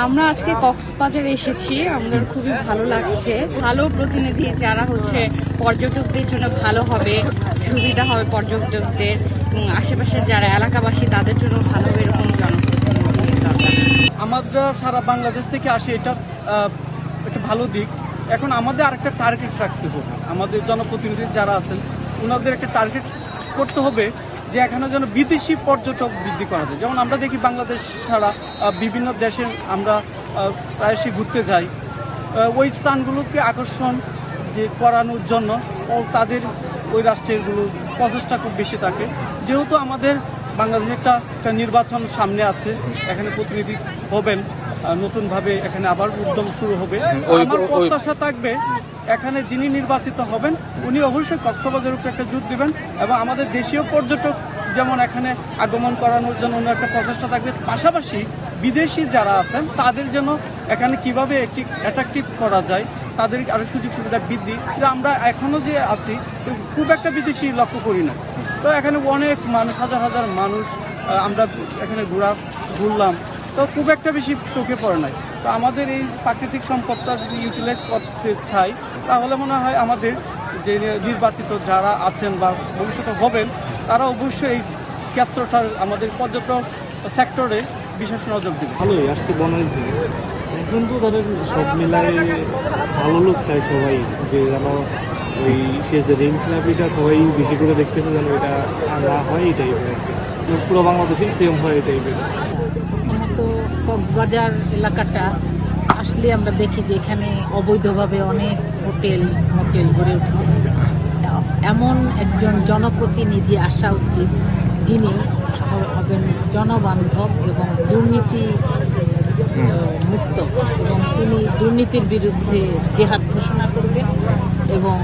আমরা আজকে কক্সবাজারে এসেছি, আমাদের খুবই ভালো লাগছে। ভালো প্রতিনিধি যারা হচ্ছে পর্যটকদের জন্য ভালো হবে, সুবিধা হবে পর্যটকদের এবং আশেপাশের যারা এলাকাবাসী তাদের জন্য ভালো হবে, এরকম জনপ্রতিনিধি দরকার। আমরা সারা বাংলাদেশ থেকে আসি, এটা একটা ভালো দিক। এখন আমাদের আরেকটা টার্গেট রাখতে হবে, আমাদের জনপ্রতিনিধি যারা আছেন ওনাদের একটা টার্গেট করতে হবে যে এখানে যেন বিদেশি পর্যটক বৃদ্ধি করা যায়। যেমন আমরা দেখি বাংলাদেশ ছাড়া বিভিন্ন দেশে আমরা প্রায়শই ঘুরতে যাই, ওই স্থানগুলোকে আকর্ষণ যে করানোর জন্য তাদের ওই রাষ্ট্রেরগুলো প্রচেষ্টা খুব বেশি থাকে। যেহেতু আমাদের বাংলাদেশে একটা নির্বাচন সামনে আছে, এখানে প্রতিনিধি হবেন নতুনভাবে, এখানে আবার উদ্যম শুরু হবে। আমার প্রত্যাশা থাকবে এখানে যিনি নির্বাচিত হবেন উনি অবশ্যই কক্সবাজারের উপরে একটা জোর দিবেন এবং আমাদের দেশীয় পর্যটক যেমন এখানে আগমন করানোর জন্য অন্য একটা প্রচেষ্টা থাকবে। পাশাপাশি বিদেশি যারা আছেন তাদের জন্য এখানে কিভাবে একটি অ্যাট্রাকটিভ করা যায়, তাদের আরও সুযোগ সুবিধা বৃদ্ধি। যে আমরা এখনও যে আছি খুব একটা বিদেশি লক্ষ্য করি না, তো এখানে অনেক মানুষ, হাজার হাজার মানুষ আমরা এখানে ঘুরলাম, তো খুব একটা বেশি চোখে পড়ে নাই। তো আমাদের এই প্রাকৃতিক সম্পদটা যদি ইউটিলাইজ করতে চাই তাহলে মনে হয় আমাদের যে নির্বাচিত যারা আছেন বা ভবিষ্যতে হবেন তারা অবশ্যই এই ক্ষেত্রটার আমাদের পর্যটন সেক্টরে বিশেষ নজর দেবে। ভালোই আসছে বনানী থেকে, এখন তো তাদের সব মিলাই ভালো লোক চাই সবাই, যে যেন ওই সে যে রেল ক্লাবিটা সবাই বেশি করে দেখতেছে যেন এটা না হয়, এই টাইপের আর কি। পুরো বাংলাদেশেই সেম হয় এই টাইপের। প্রথমত কক্সবাজার এলাকাটা আসলে আমরা দেখি যে এখানে অবৈধভাবে অনেক মোটেল গড়ে উঠেছে। এমন একজন জনপ্রতিনিধি আসা উচিত যিনি হবেন জনবান্ধব এবং দুর্নীতি মুক্ত, এবং তিনি দুর্নীতির বিরুদ্ধে জেহাদ ঘোষণা করবেন এবং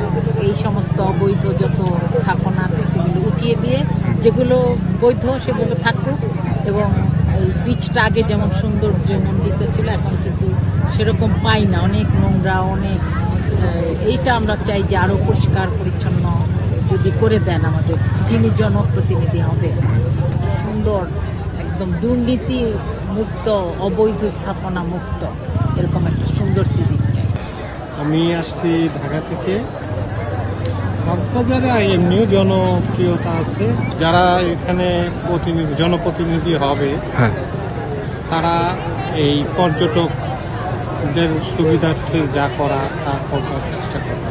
এই সমস্ত অবৈধ যত স্থাপনা আছে সেগুলো উঠিয়ে দিয়ে যেগুলো বৈধ সেগুলো থাকুক, এবং এই বিচটা আগে যেমন সৌন্দর্যমণ্ডিত ছিল এখন কিন্তু সেরকম পাই না, অনেক নোংরা, অনেক এইটা আমরা চাই যে আরও পরিষ্কার পরিচ্ছন্ন যদি করে দেন আমাদের যিনি জনপ্রতিনিধি হবে, সুন্দর একদম দুর্নীতি মুক্ত, অবৈধ স্থাপনা মুক্ত এরকম একটা সুন্দর সি বিচ চাই। আমি আসছি ঢাকা থেকে। কক্সবাজারে এমনিও জনপ্রিয়তা আছে, যারা এখানে জনপ্রতিনিধি হবে তারা এই পর্যটকদের সুবিধার্থে যা করা তা করবার চেষ্টা করবে।